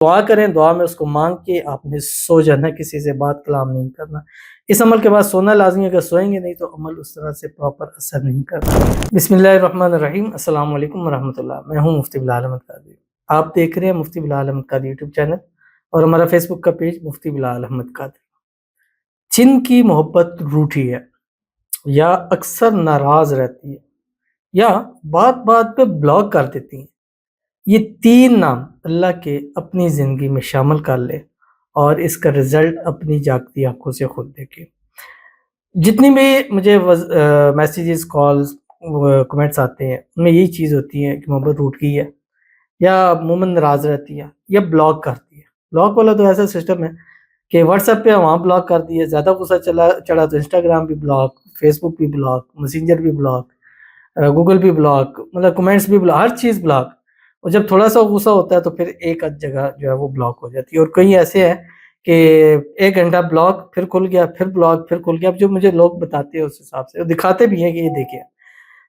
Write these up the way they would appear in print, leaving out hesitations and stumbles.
دعا کریں، دعا میں اس کو مانگ کے آپ نے سو جانا، کسی سے بات کلام نہیں کرنا۔ اس عمل کے بعد سونا لازمی ہے، اگر سوئیں گے نہیں تو عمل اس طرح سے پراپر اثر نہیں کرتا۔ بسم اللہ الرحمن الرحیم، السلام علیکم ورحمۃ اللہ۔ میں ہوں مفتی بلال احمد قادری، آپ دیکھ رہے ہیں مفتی بلال احمد قادری یوٹیوب چینل اور ہمارا فیس بک کا پیج مفتی بلال احمد قادری۔ جن کی محبت روٹھی ہے یا اکثر ناراض رہتی ہے یا بات بات پہ بلاک کر دیتی ہیں، یہ تین نام اللہ کے اپنی زندگی میں شامل کر لے اور اس کا رزلٹ اپنی جاگتی آنکھوں سے خود دیکھے۔ جتنی بھی مجھے میسیجز، کالز، کمنٹس آتے ہیں، ان میں یہی چیز ہوتی ہے کہ محبت ٹوٹ گئی ہے یا عموماً ناراض رہتی ہے یا بلاک کرتی ہے۔ بلاک والا تو ایسا سسٹم ہے کہ واٹس ایپ پہ وہاں بلاک کر دیا، زیادہ غصہ چڑھا تو انسٹاگرام بھی بلاک، فیس بک بھی بلاک، میسنجر بھی بلاک، گوگل بھی بلاک، مطلب کمنٹس بھی بلاک، ہر چیز بلاک۔ اور جب تھوڑا سا غصہ ہوتا ہے تو پھر ایک آدھ جگہ جو ہے وہ بلاک ہو جاتی ہے، اور کئی ایسے ہیں کہ 1 گھنٹہ بلاک، پھر کھل گیا، پھر بلاک، پھر کھل گیا۔ اب جو مجھے لوگ بتاتے ہیں اس حساب سے دکھاتے بھی ہیں کہ یہ دیکھیں،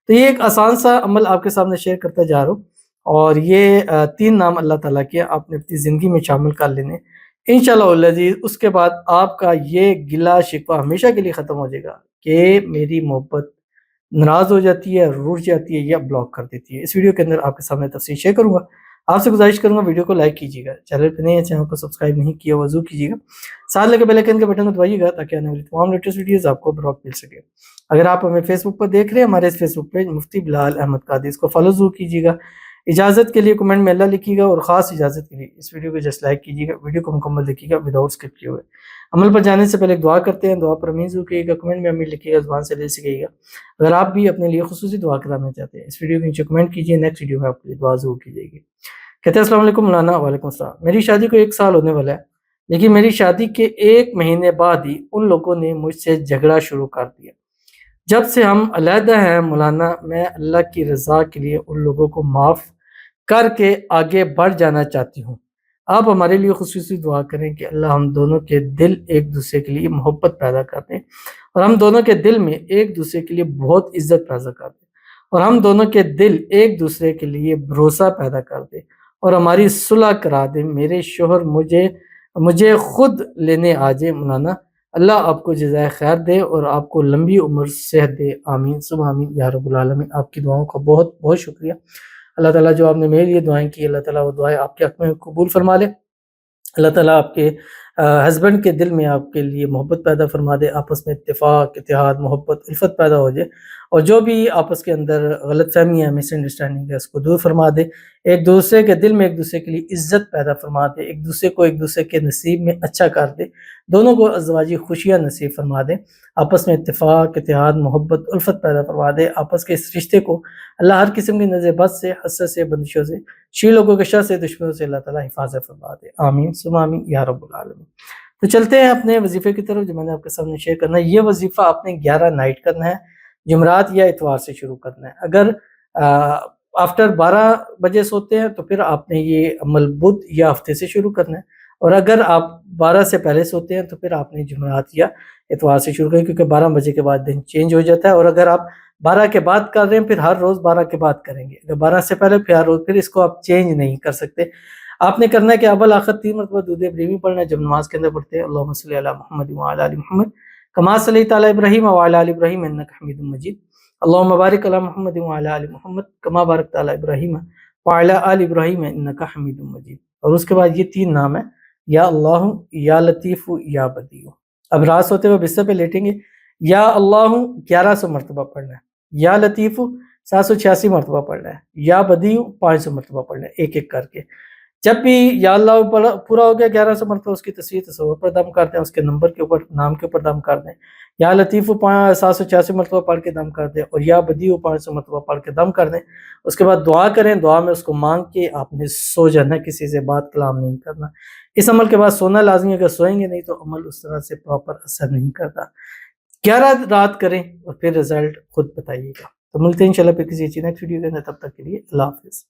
تو یہ ایک آسان سا عمل آپ کے سامنے شیئر کرتا جا رہا ہوں، اور یہ 3 نام اللہ تعالیٰ کے آپ نے اپنی زندگی میں شامل کر لینے انشاءاللہ العزیز۔ اس کے بعد آپ کا یہ گلہ شکوہ ہمیشہ کے لیے ختم ہو جائے گا کہ میری محبت ناراض ہو جاتی ہے، روٹ جاتی ہے یا بلاک کر دیتی ہے۔ اس ویڈیو کے اندر آپ کے سامنے تفصیل شیئر کروں گا۔ آپ سے گزارش کروں گا ویڈیو کو لائک کیجیے گا، چینل پہ نہیں ہے چینل کو سبسکرائب نہیں کیا وضو کیجیے گا، ساتھ لگے بیل آئیکن کے بٹن کو دبائیے گا تاکہ آنے والی تمام لیٹسٹ ویڈیوز آپ کو بروقت مل سکے۔ اگر آپ ہمیں فیس بک پر دیکھ رہے ہیں، ہمارے اس فیس بک پیج مفتی بلال احمد قادری، اس کو فالو ضرور کیجیے گا۔ اجازت کے لیے کمنٹ میں اللہ لکھیے گا، اور خاص اجازت کے لیے اس ویڈیو کو جسٹ لائک کیجیے گا، ویڈیو کو مکمل دیکھیے گا وداؤٹ اسکپ کیے ہوئے۔ عمل پر جانے سے پہلے ایک دعا کرتے ہیں، دعا پر امین ضرور کیجیے گا، کمنٹ میں امین لکھیے گا، زبان سے لے سکیے گا۔ اگر آپ بھی اپنے لیے خصوصی دعا کرانا چاہتے ہیں، اس ویڈیو کے نیچے کمنٹ کیجیے، نیکسٹ ویڈیو میں آپ کے لیے دعا ضرور کی جائے گی۔ کہتے ہیں السلام علیکم مولانا۔ وعلیکم السلام۔ میری شادی کو 1 سال ہونے والا ہے، لیکن میری شادی کے 1 مہینے بعد ہی ان لوگوں نے مجھ سے جھگڑا شروع کر دیا۔ جب سے ہم علیحدہ ہیں مولانا، میں اللہ کی رضا کے لیے ان لوگوں کو معاف کر کے آگے بڑھ جانا چاہتی ہوں۔ آپ ہمارے لیے خصوصی دعا کریں کہ اللہ ہم دونوں کے دل ایک دوسرے کے لیے محبت پیدا کر دیں، اور ہم دونوں کے دل میں ایک دوسرے کے لیے بہت عزت پیدا کر دیں، اور ہم دونوں کے دل ایک دوسرے کے لیے بھروسہ پیدا کر دیں، اور ہماری صلح کرا دیں۔ میرے شوہر مجھے خود لینے آ جائے مولانا۔ اللہ آپ کو جزائے خیر دے اور آپ کو لمبی عمر صحت دے، آمین ثم آمین یا رب العالمین۔ آپ کی دعاؤں کا بہت بہت شکریہ۔ اللہ تعالیٰ جو آپ نے میرے لیے دعائیں کی، اللہ تعالیٰ وہ دعائیں آپ کے حق میں قبول فرما لے۔ اللہ تعالیٰ آپ کے ہسبینڈ کے دل میں آپ کے لیے محبت پیدا فرما دے، آپس میں اتفاق، اتحاد، محبت، الفت پیدا ہو جائے، اور جو بھی آپس کے اندر غلط فہمی ہے، مس انڈرسٹینڈنگ ہے، اس کو دور فرما دے۔ ایک دوسرے کے دل میں ایک دوسرے کے لیے عزت پیدا فرما دے، ایک دوسرے کو ایک دوسرے کے نصیب میں اچھا کر دے، دونوں کو ازدواجی خوشیاں نصیب فرما دے، آپس میں اتفاق، اتحاد، محبت، الفت پیدا فرما دے۔ آپس کے اس رشتے کو اللہ ہر قسم کی نظر بد سے، حسد سے، بندشوں سے، شی لوگوں کے شر سے، دشمنوں سے اللہ تعالیٰ حفاظت فرما دے، آمین ثم آمین یا رب العالمین۔ تو چلتے ہیں اپنے وظیفے کی طرف جو میں نے آپ کے سامنے شیئر کرنا ہے۔ یہ وظیفہ آپ نے 11 نائٹ کرنا ہے، جمعرات یا اتوار سے شروع کرنا ہے۔ اگر آفٹر 12 بجے سوتے ہیں تو پھر آپ نے یہ عمل بدھ یا ہفتے سے شروع کرنا ہے، اور اگر آپ 12 سے پہلے سوتے ہیں تو پھر آپ نے جمعرات یا اتوار سے شروع کریں، کیونکہ 12 بجے کے بعد دن چینج ہو جاتا ہے، اور اگر آپ 12 کے بعد کر رہے ہیں پھر ہر روز 12 کے بعد کریں گے، اگر 12 سے پہلے پھر ہر روز، پھر اس کو آپ چینج نہیں کر سکتے۔ آپ نے کرنا ہے کہ اول آخر 3 مرتبہ درود ابراہیمی پڑھنا ہے جب نماز کے اندر پڑھتے ہیں۔ اللہم صلی علی محمد وعلی آل محمد کما صلیت علی ابراہیم وعلی آل ابراہیم انک حمید مجید، اللہم بارک علی محمد وعلی آل محمد کما بارکت علی ابراہیم وعلی آل ابراہیم انک حمید مجید۔ اور اس کے بعد یہ 3 نام ہے، یا اللہ، یا لطیف، یا بدیع۔ اب رات سوتے ہوئے بستر پہ لیٹیں گے، یا اللہ 1100 مرتبہ پڑھنا ہے، یا لطیف 786 مرتبہ پڑھنا ہے، یا بدیع 500 مرتبہ پڑھنا ہے، ایک ایک کر کے۔ جب بھی یا اللہ پورا ہو گیا 1100 مرتبہ، اس کی تصویر تصور پر دم کر دیں، اس کے نمبر کے اوپر، نام کے اوپر دم کر دیں۔ یا لطیف 786 مرتبہ پڑھ کے دم کر دیں، اور یا بدیع 500 مرتبہ پڑھ کے دم کر دیں۔ اس کے بعد دعا کریں، دعا میں اس کو مانگ کے آپ نے سو جانا، کسی سے بات کلام نہیں کرنا۔ اس عمل کے بعد سونا لازمی ہے، اگر سوئیں گے نہیں تو عمل اس طرح سے پراپر اثر نہیں کرتا۔ 11 رات کریں اور پھر رزلٹ خود بتائیے گا۔ تو ملتے ہیں انشاءاللہ پھر کسی اچھی نیکسٹ ویڈیو کے اندر، تب تک کے لیے اللہ حافظ۔